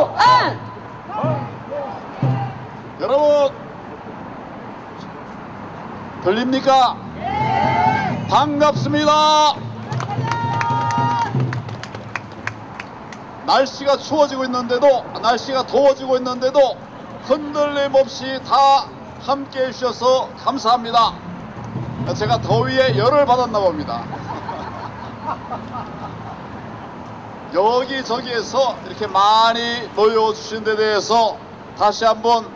강교안! 여러분 들립니까? 반갑습니다. 날씨가 추워지고 있는데도, 날씨가 더워지고 있는데도 흔들림 없이 다 함께 해주셔서 감사합니다. 제가 더위에 열을 받았나 봅니다. 여기저기에서 이렇게 많이 모여주신 데 대해서 다시 한번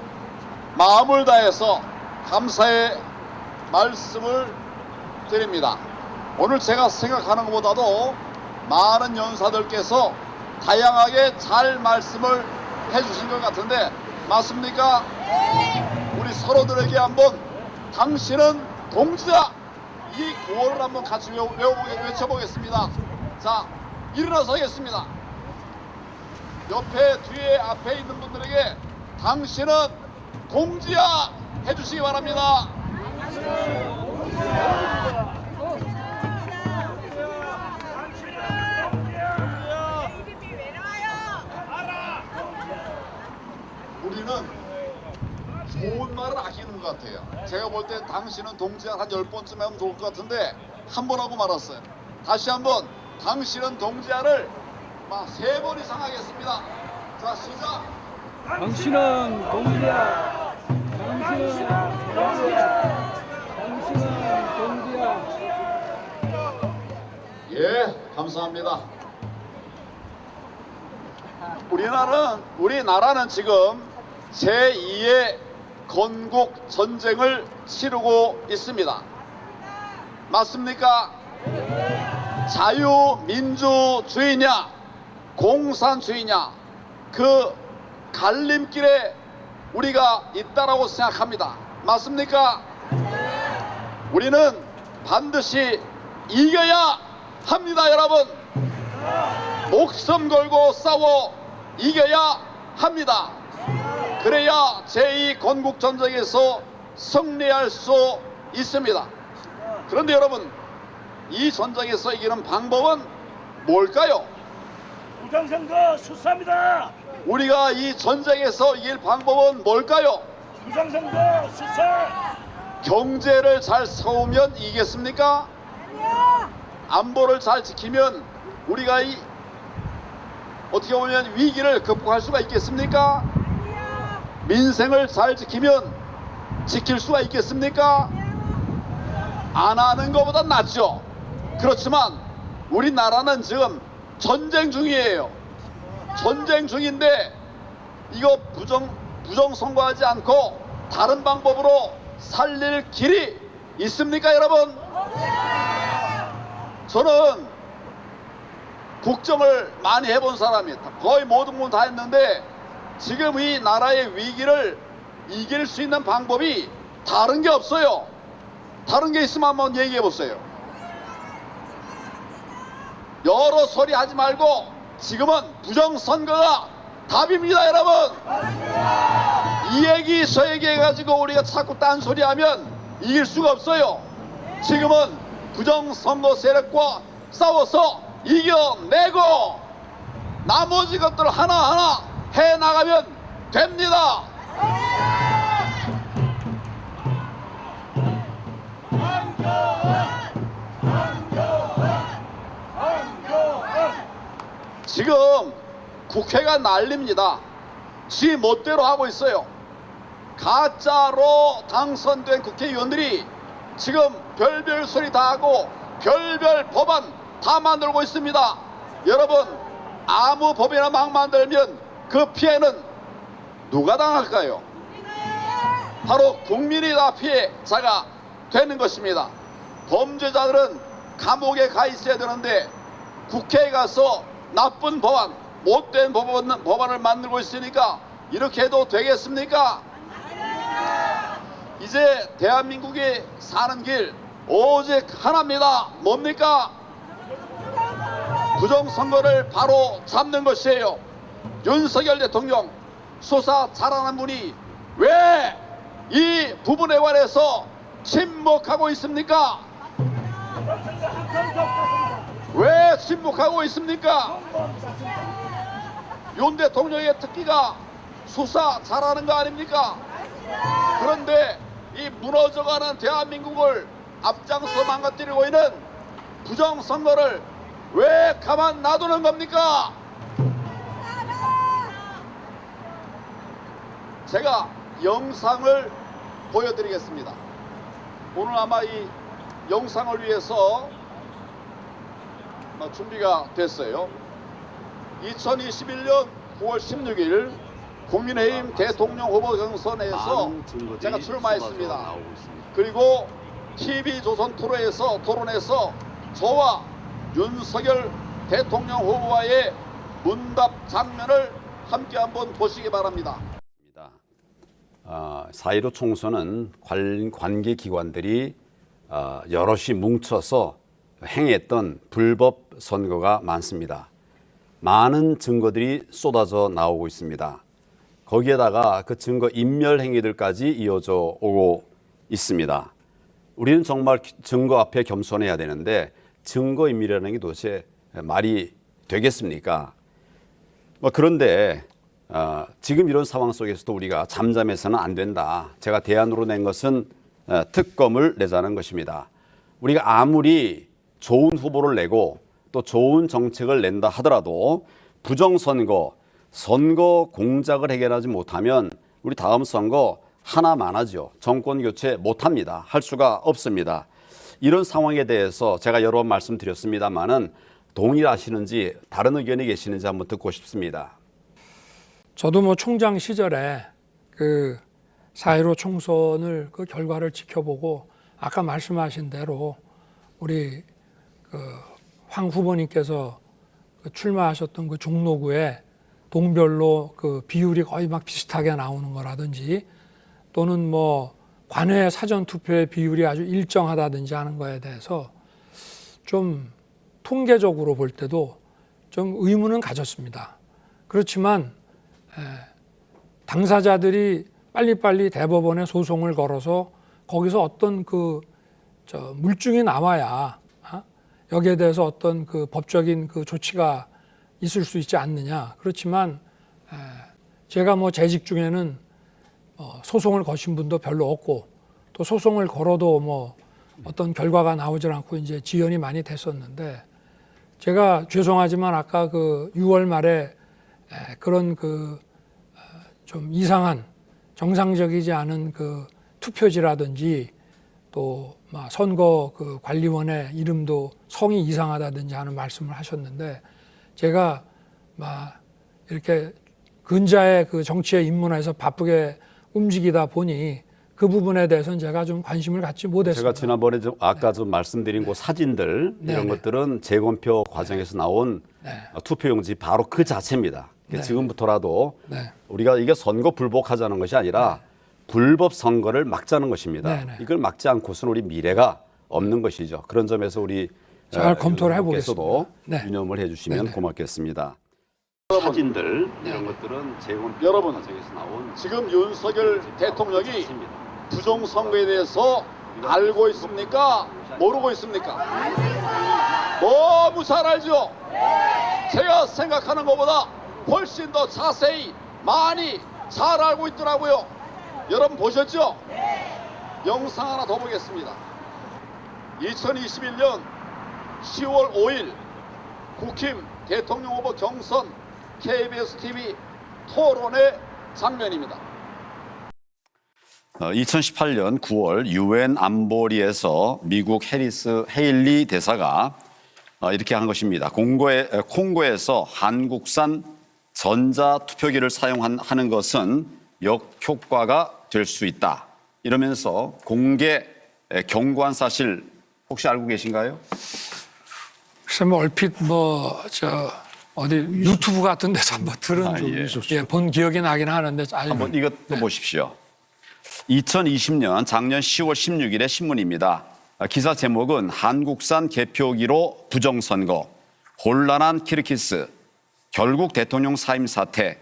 마음을 다해서 감사의 말씀을 드립니다. 오늘 제가 생각하는 것보다도 많은 연사들께서 다양하게 잘 말씀을 해주신 것 같은데 맞습니까? 우리 서로들에게 한번 당신은 동지다, 이 구호를 한번 같이 외쳐보겠습니다. 자, 일어나서겠습니다. 옆에 뒤에 앞에 있는 분들에게 당신은 동지야 해주시기 바랍니다. 우리는 좋은 말을 아끼는 것 같아요. 제가 볼 때 당신은 동지야 한 10번쯤 하면 좋을 것 같은데 한 번 하고 말았어요. 다시 한번 당신은 동지야를 3번 이상 하겠습니다. 자, 시작. 당신은 동지야. 당신은 동지야. 당신은 동지야. 예, 감사합니다. 우리나라는 지금 제2의 건국 전쟁을 치르고 있습니다. 맞습니까? 자유민주주의냐 공산주의냐, 그 갈림길에 우리가 있다라고 생각합니다. 맞습니까? 우리는 반드시 이겨야 합니다. 여러분, 목숨 걸고 싸워 이겨야 합니다. 그래야 제2건국전쟁에서 승리할 수 있습니다. 그런데 여러분, 이 전쟁에서 이기는 방법은 뭘까요? 부정선거 수사입니다. 우리가 이 전쟁에서 이길 방법은 뭘까요? 부정선거 수사. 경제를 잘 세우면 이기겠습니까? 안보를 잘 지키면 우리가 어떻게 보면 위기를 극복할 수가 있겠습니까? 민생을 잘 지키면 지킬 수가 있겠습니까? 안 하는 것보다 낫죠. 그렇지만 우리나라는 지금 전쟁 중이에요. 전쟁 중인데 이거 부정선거하지 않고 다른 방법으로 살릴 길이 있습니까, 여러분? 저는 국정을 많이 해본 사람이에요. 거의 모든 건 다 했는데 지금 이 나라의 위기를 이길 수 있는 방법이 다른 게 없어요. 다른 게 있으면 한번 얘기해 보세요. 여러 소리 하지 말고 지금은 부정선거가 답입니다, 여러분. 이 얘기 저 얘기 해가지고 우리가 자꾸 딴소리 하면 이길 수가 없어요. 지금은 부정선거 세력과 싸워서 이겨내고 나머지 것들 하나하나 해나가면 됩니다. 지금 국회가 난립니다. 지 멋대로 하고 있어요. 가짜로 당선된 국회의원들이 지금 별별 소리 다 하고 별별 법안 다 만들고 있습니다. 여러분, 아무 법이나 막 만들면 그 피해는 누가 당할까요? 바로 국민이 다 피해자가 되는 것입니다. 범죄자들은 감옥에 가 있어야 되는데 국회에 가서 나쁜 법안, 못된 법안을 만들고 있으니까 이렇게 해도 되겠습니까? 이제 대한민국이 사는 길 오직 하나입니다. 뭡니까? 부정선거를 바로 잡는 것이에요. 윤석열 대통령 수사 잘하는 분이 왜 이 부분에 관해서 침묵하고 있습니까? 왜 침묵하고 있습니까? 윤 대통령의 특기가 수사 잘하는 거 아닙니까? 그런데 이 무너져가는 대한민국을 앞장서 망가뜨리고 있는 부정선거를 왜 가만 놔두는 겁니까? 제가 영상을 보여드리겠습니다. 오늘 아마 이 영상을 위해서 준비가 됐어요. 2021년 9월 16일 국민의힘 대통령 후보 경선에서 제가 출마했습니다. 그리고 TV조선 토론에서 저와 윤석열 대통령 후보와의 문답 장면을 함께 한번 보시기 바랍니다. 4.15 총선은 관계기관들이 여럿이 뭉쳐서 행했던 불법 선거가 많습니다. 많은 증거들이 쏟아져 나오고 있습니다. 거기에다가 그 증거 인멸 행위들까지 이어져 오고 있습니다. 우리는 정말 증거 앞에 겸손해야 되는데 증거 인멸이라는 게 도대체 말이 되겠습니까? 그런데 지금 이런 상황 속에서도 우리가 잠잠해서는 안 된다. 제가 대안으로 낸 것은 특검을 내자는 것입니다. 우리가 아무리 좋은 후보를 내고 또 좋은 정책을 낸다 하더라도 부정선거, 선거 공작을 해결하지 못하면 우리 다음 선거 하나 많아지죠. 정권 교체 못합니다. 할 수가 없습니다. 이런 상황에 대해서 제가 여러 번 말씀드렸습니다만은 동의하시는지 다른 의견이 계시는지 한번 듣고 싶습니다. 저도 뭐 총장 시절에 그 4.15 총선을 그 결과를 지켜보고 아까 말씀하신 대로 우리 그 황 후보님께서 그 출마하셨던 그 종로구에 동별로 그 비율이 거의 막 비슷하게 나오는 거라든지 또는 뭐 관외 사전 투표의 비율이 아주 일정하다든지 하는 거에 대해서 좀 통계적으로 볼 때도 좀 의문은 가졌습니다. 그렇지만 당사자들이 빨리빨리 대법원에 소송을 걸어서 거기서 어떤 그 물증이 나와야 여기에 대해서 어떤 그 법적인 그 조치가 있을 수 있지 않느냐. 그렇지만 제가 뭐 재직 중에는 소송을 거신 분도 별로 없고 또 소송을 걸어도 뭐 어떤 결과가 나오질 않고 이제 지연이 많이 됐었는데 제가 죄송하지만 아까 그 6월 말에 그런 그 좀 이상한 정상적이지 않은 그 투표지라든지 또 막 선거 그 관리원의 이름도 성이 이상하다든지 하는 말씀을 하셨는데 제가 막 이렇게 근자의 그 정치에 입문해서 바쁘게 움직이다 보니 그 부분에 대해서는 제가 좀 관심을 갖지 못했습니다. 제가 지난번에 아까 좀 말씀드린 그 사진들 이런 것들은 재검표 과정에서 나온 투표용지 바로 그 자체입니다. 지금부터라도 우리가 이게 선거 불복하자는 것이 아니라 불법 선거를 막자는 것입니다. 이걸 막지 않고서는 우리 미래가 없는 것이죠. 그런 점에서 우리 잘 검토를 해보겠습니다. 유념을 해주시면 고맙겠습니다. 사진들 이런 것들은 재검표 여러분, 과정에서 나온 지금 윤석열 대통령이 부정선거에 대해서 알고 있습니까? 모르고 있습니까? 너무 잘 알죠? 제가 생각하는 것보다 훨씬 더 자세히 많이 잘 알고 있더라고요. 여러분 보셨죠? 영상 하나 더 보겠습니다. 2021년 10월 5일 국힘 대통령 후보 경선 KBS TV 토론의 장면입니다. 2018년 9월 유엔 안보리에서 미국 헤일리 대사가 이렇게 한 것입니다. 콩고에서 한국산 전자투표기를 사용하는 것은 역효과가 될 수 있다. 이러면서 공개 경고한 사실 혹시 알고 계신가요? 글쎄 뭐 얼핏 어디 유튜브 같은 데서 한번 들은 본 기억이 나긴 하는데 한번 이것도 보십시오. 2020년 작년 10월 16일의 신문입니다. 기사 제목은 한국산 개표기로 부정선거, 혼란한 키르기스, 결국 대통령 사임 사태,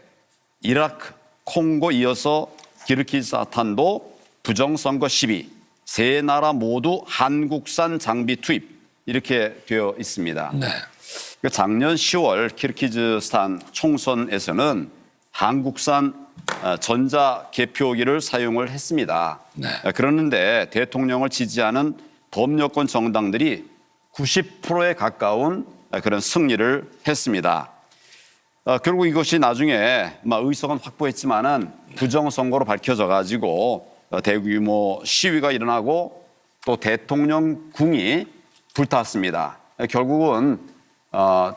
이라크, 콩고 이어서 키르기스스탄도 부정선거 시비, 세 나라 모두 한국산 장비 투입 이렇게 되어 있습니다. 작년 10월 키르기즈스탄 총선에서는 한국산 전자 개표기를 사용을 했습니다. 네. 그러는데 대통령을 지지하는 범여권 정당들이 90%에 가까운 그런 승리를 했습니다. 결국 이것이 나중에 의석은 확보했지만은 부정선거로 밝혀져 가지고 대규모 시위가 일어나고 또 대통령 궁이 불탔습니다. 결국은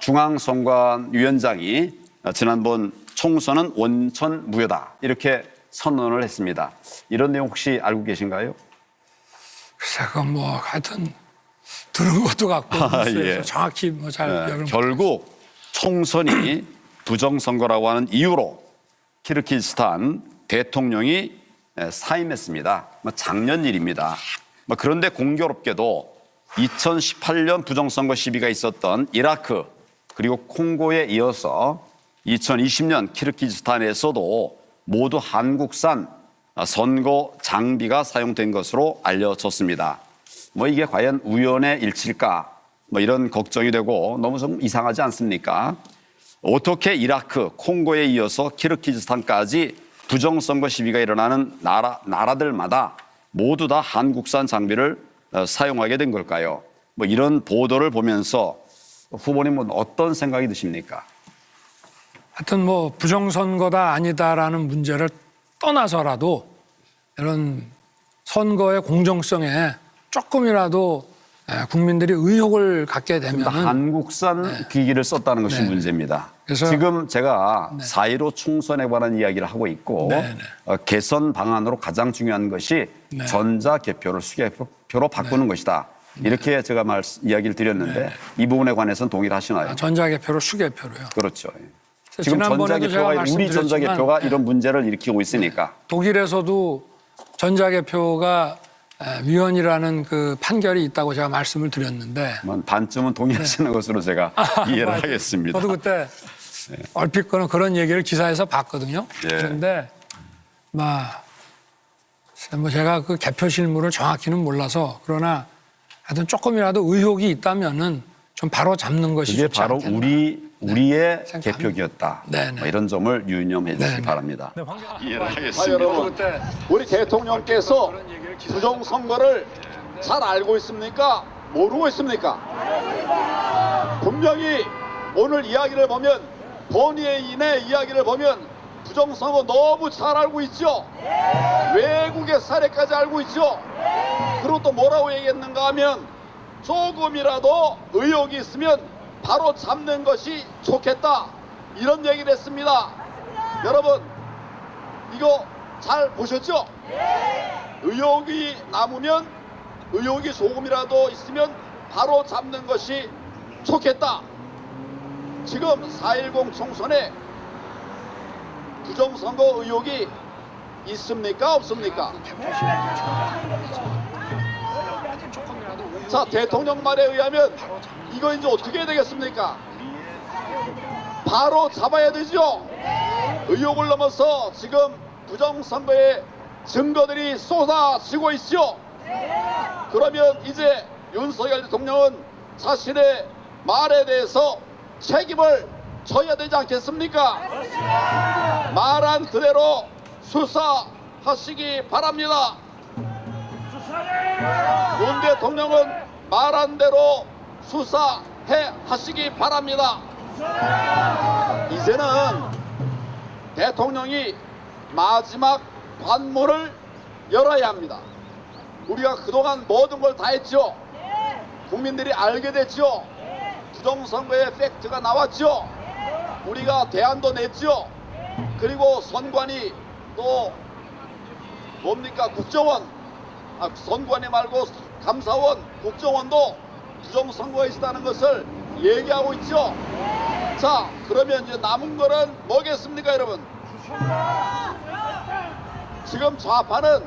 중앙선관위원장이 지난번 총선은 원천 무효다 이렇게 선언을 했습니다. 이런 내용 혹시 알고 계신가요? 글쎄, 그건 뭐 하여튼 들은 것도 같고 뉴스에서 예. 정확히 뭐 잘 결국 총선이 부정선거라고 하는 이유로 키르기즈스탄 대통령이 사임했습니다. 작년 일입니다. 그런데 공교롭게도 2018년 부정선거 시비가 있었던 이라크 그리고 콩고에 이어서 2020년 키르기즈스탄에서도 모두 한국산 선거 장비가 사용된 것으로 알려졌습니다. 이게 과연 우연의 일치일까? 이런 걱정이 되고 너무 좀 이상하지 않습니까? 어떻게 이라크, 콩고에 이어서 키르기즈스탄까지 부정선거 시비가 일어나는 나라들마다 모두 다 한국산 장비를 사용하게 된 걸까요? 이런 보도를 보면서 후보님은 어떤 생각이 드십니까? 하여튼 뭐 부정선거다 아니다라는 문제를 떠나서라도 이런 선거의 공정성에 조금이라도 국민들이 의혹을 갖게 되면 한국산 기기를 썼다는 것이 문제입니다. 그래서 지금 제가 4.15 총선에 관한 이야기를 하고 있고 개선 방안으로 가장 중요한 것이 전자개표를 수개표로 바꾸는 것이다. 이렇게 제가 이야기를 드렸는데 이 부분에 관해서는 동의를 하시나요? 전자개표로 수개표로요. 그렇죠. 지금 지난번에도 제가 전자개표가 우리 전자개표가 이런 문제를 일으키고 있으니까. 독일에서도 전자개표가 위헌이라는 그 판결이 있다고 제가 말씀을 드렸는데 반쯤은 동의하시는 것으로 제가 이해를 하겠습니다. 저도 그때 얼핏 그런 얘기를 기사에서 봤거든요. 그런데 뭐 제가 그 개표 실무를 정확히는 몰라서 그러나 하여튼 조금이라도 의혹이 있다면은 좀 바로 잡는 것이 이게 좋지 바로 않겠나. 우리의 생각합니다. 개표기였다. 네네. 이런 점을 유념해 주시기 네네. 바랍니다. 이해를 자, 하겠습니다. 여러분, 우리 대통령께서 부정선거를 잘 알고 있습니까? 모르고 있습니까? 분명히 오늘 이야기를 보면 본인의 이야기를 보면 부정선거 너무 잘 알고 있죠? 외국의 사례까지 알고 있죠? 그리고 또 뭐라고 얘기했는가 하면 조금이라도 의혹이 있으면 바로 잡는 것이 좋겠다 이런 얘기를 했습니다. 여러분 이거 잘 보셨죠? 의혹이 남으면 의혹이 조금이라도 있으면 바로 잡는 것이 좋겠다. 지금 4.10 총선에 부정선거 의혹이 있습니까? 없습니까? 자, 대통령 말에 의하면 이거 이제 어떻게 해야 되겠습니까? 바로 잡아야 되죠. 의혹을 넘어서 지금 부정선거의 증거들이 쏟아지고 있죠. 그러면 이제 윤석열 대통령은 자신의 말에 대해서 책임을 져야 되지 않겠습니까? 말한 그대로 수사하시기 바랍니다. 윤 대통령은 말한 대로 수사해 하시기 바랍니다. 이제는 대통령이 마지막 관문을 열어야 합니다. 우리가 그동안 모든 걸 다 했죠. 국민들이 알게 됐죠. 부정선거의 팩트가 나왔죠. 우리가 대안도 냈죠. 그리고 선관위 또 뭡니까 국정원 선관위 말고 감사원 국정원도 부정선거가 있다는 것을 얘기하고 있죠. 자, 그러면 이제 남은 거는 뭐겠습니까, 여러분? 지금 좌파는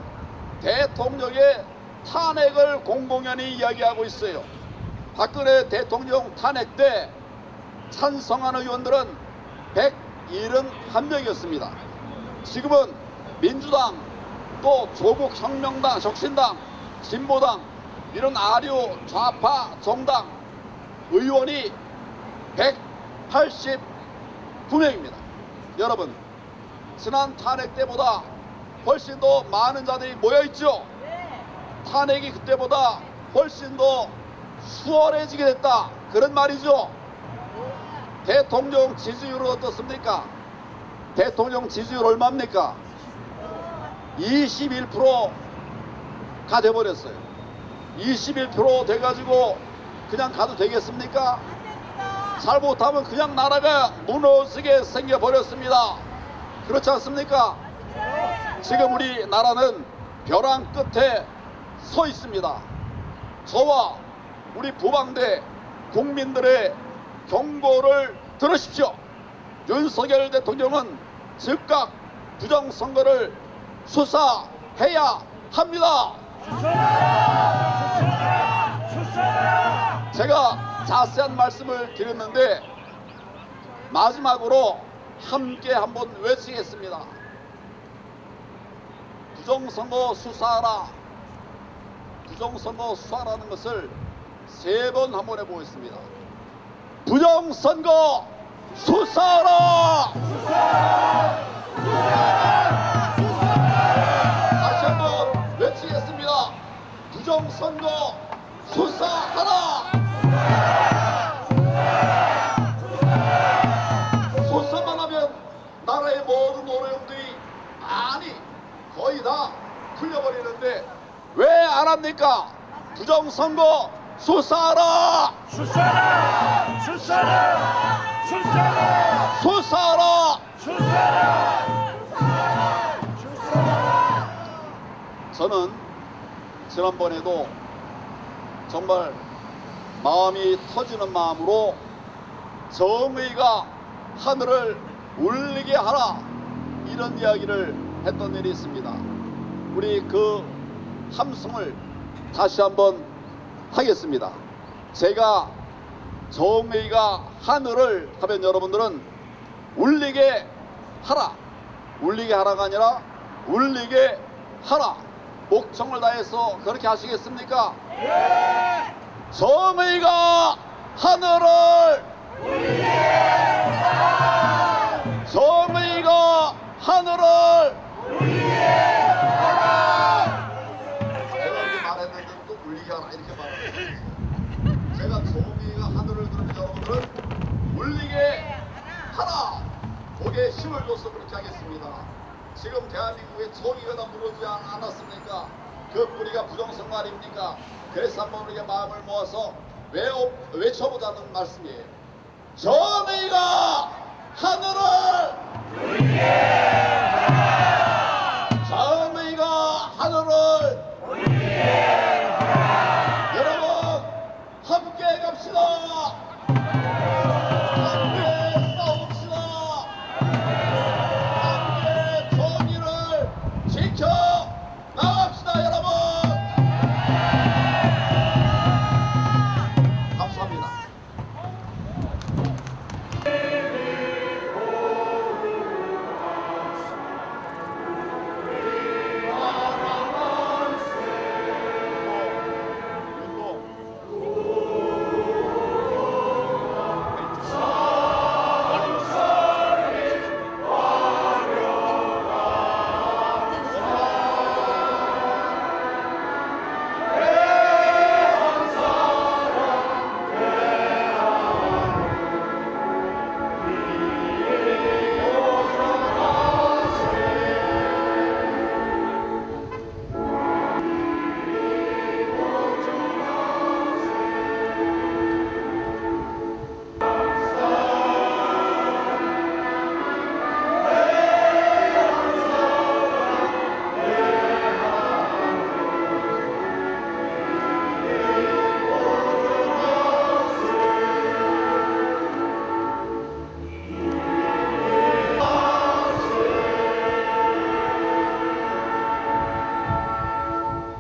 대통령의 탄핵을 공공연히 이야기하고 있어요. 박근혜 대통령 탄핵 때 찬성한 의원들은 171명이었습니다. 지금은 민주당 또 조국혁명당, 적신당, 진보당 이런 아류 좌파 정당 의원이 189명입니다. 여러분, 지난 탄핵 때보다 훨씬 더 많은 자들이 모여있죠. 탄핵이 그때보다 훨씬 더 수월해지게 됐다, 그런 말이죠. 대통령 지지율은 어떻습니까? 대통령 지지율 얼마입니까? 21%가 돼버렸어요. 21% 돼가지고 그냥 가도 되겠습니까? 잘못하면 그냥 나라가 무너지게 생겨버렸습니다. 그렇지 않습니까? 지금 우리 나라는 벼랑 끝에 서 있습니다. 저와 우리 부방대 국민들의 경고를 들으십시오. 윤석열 대통령은 즉각 부정선거를 수사해야 합니다. 제가 자세한 말씀을 드렸는데 마지막으로 함께 한번 외치겠습니다. 부정선거 수사하라. 부정선거 수사라는 것을 3번 한번 해보겠습니다. 부정선거 수사하라. 다시 한번 외치겠습니다. 부정선거 수사하라. 수사만 하면 나라의 모든 어려움들이 많이 거의 다 풀려버리는데 왜 안 합니까? 부정선거 수사하라. 수사라! 수사라! 수사라! 수사하라. 수사라! 저는 지난번에도 정말 마음이 터지는 마음으로 정의가 하늘을 울리게 하라, 이런 이야기를 했던 일이 있습니다. 우리 그 함성을 다시 한번 하겠습니다. 제가 정의가 하늘을 하면 여러분들은 울리게 하라, 울리게 하라가 아니라 울리게 하라, 목청을 다해서 그렇게 하시겠습니까? 네! 정의가 하늘을 울리게 하라! 정의가 하늘을 울리게 하라! 제가 이렇게 말했는데 또 울리게 하라 이렇게 말합니다. 제가 정의가 하늘을 들으면 여러분들은 울리게 하라! 거기에 힘을 줘서 그렇게 하겠습니다. 지금 대한민국의 정의가 다 무너지지 않았습니까? 그 뿌리가 부정선거 아닙니까? 그래서 한번 우리가 마음을 모아서 외쳐보자는 말씀이에요. 정의가 하늘을 울리게 하라! 정의가 하늘을 울리게 하라! 여러분 함께 갑시다. 함께 싸웁시다. 함께 정의를 지켜 나갑시다, 여러분. 감사합니다.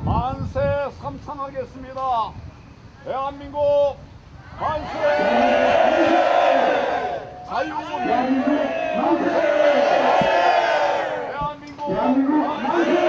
만세 삼창하겠습니다. 대한민국 만세! 자유민국 만세! 대한민국 만세!